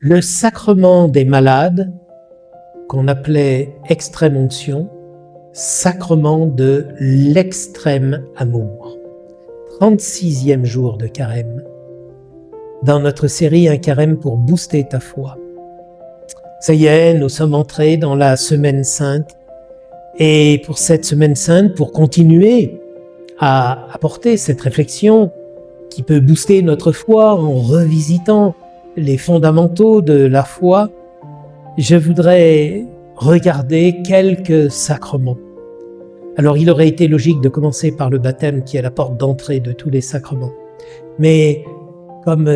Le sacrement des malades, qu'on appelait extrême onction, sacrement de l'extrême amour. 36e jour de carême. Dans notre série Un carême pour booster ta foi. Ça y est, nous sommes entrés dans la semaine sainte. Et pour cette semaine sainte, pour continuer à apporter cette réflexion qui peut booster notre foi en revisitant les fondamentaux de la foi, je voudrais regarder quelques sacrements. Alors il aurait été logique de commencer par le baptême qui est la porte d'entrée de tous les sacrements. Mais comme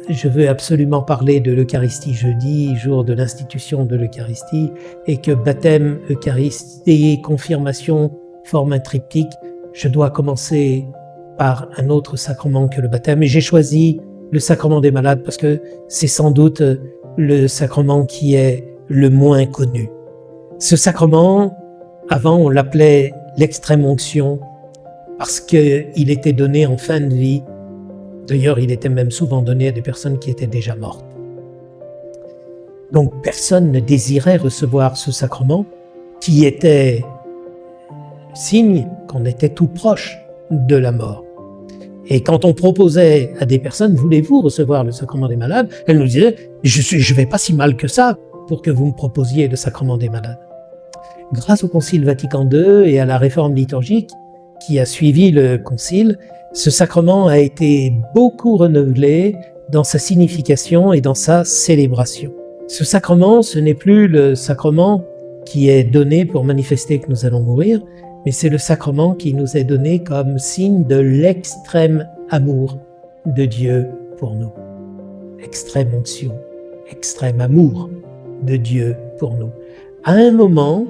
je veux absolument parler de l'Eucharistie jeudi, jour de l'institution de l'Eucharistie, et que baptême, Eucharistie et confirmation forment un triptyque, je dois commencer par un autre sacrement que le baptême. Et j'ai choisi le sacrement des malades parce que c'est sans doute le sacrement qui est le moins connu. Ce sacrement, avant on l'appelait l'extrême onction parce qu'il était donné en fin de vie. D'ailleurs, il était même souvent donné à des personnes qui étaient déjà mortes. Donc personne ne désirait recevoir ce sacrement qui était signe qu'on était tout proche de la mort. Et quand on proposait à des personnes, voulez-vous recevoir le sacrement des malades? Elles nous disaient, je vais pas si mal que ça pour que vous me proposiez le sacrement des malades. Grâce au Concile Vatican II et à la réforme liturgique qui a suivi le Concile, ce sacrement a été beaucoup renouvelé dans sa signification et dans sa célébration. Ce sacrement, ce n'est plus le sacrement qui est donné pour manifester que nous allons mourir, mais c'est le sacrement qui nous est donné comme signe de l'extrême amour de Dieu pour nous. Extrême onction, extrême amour de Dieu pour nous. À un moment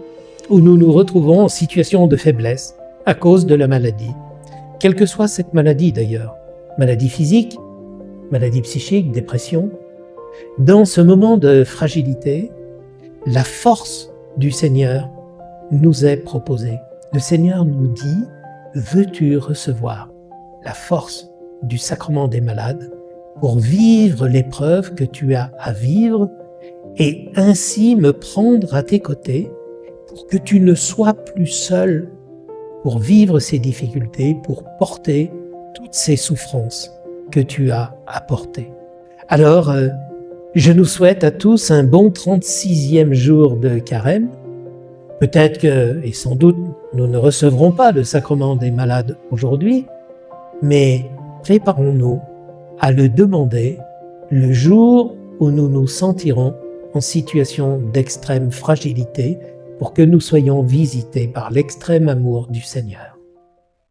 où nous nous retrouvons en situation de faiblesse à cause de la maladie, quelle que soit cette maladie d'ailleurs, maladie physique, maladie psychique, dépression, dans ce moment de fragilité, la force du Seigneur nous est proposée. Le Seigneur nous dit, veux-tu recevoir la force du sacrement des malades pour vivre l'épreuve que tu as à vivre et ainsi me prendre à tes côtés pour que tu ne sois plus seul pour vivre ces difficultés, pour porter toutes ces souffrances que tu as à porter. Alors, je nous souhaite à tous un bon 36e jour de carême. Peut-être que, et sans doute, nous ne recevrons pas le sacrement des malades aujourd'hui, mais préparons-nous à le demander le jour où nous nous sentirons en situation d'extrême fragilité pour que nous soyons visités par l'extrême amour du Seigneur.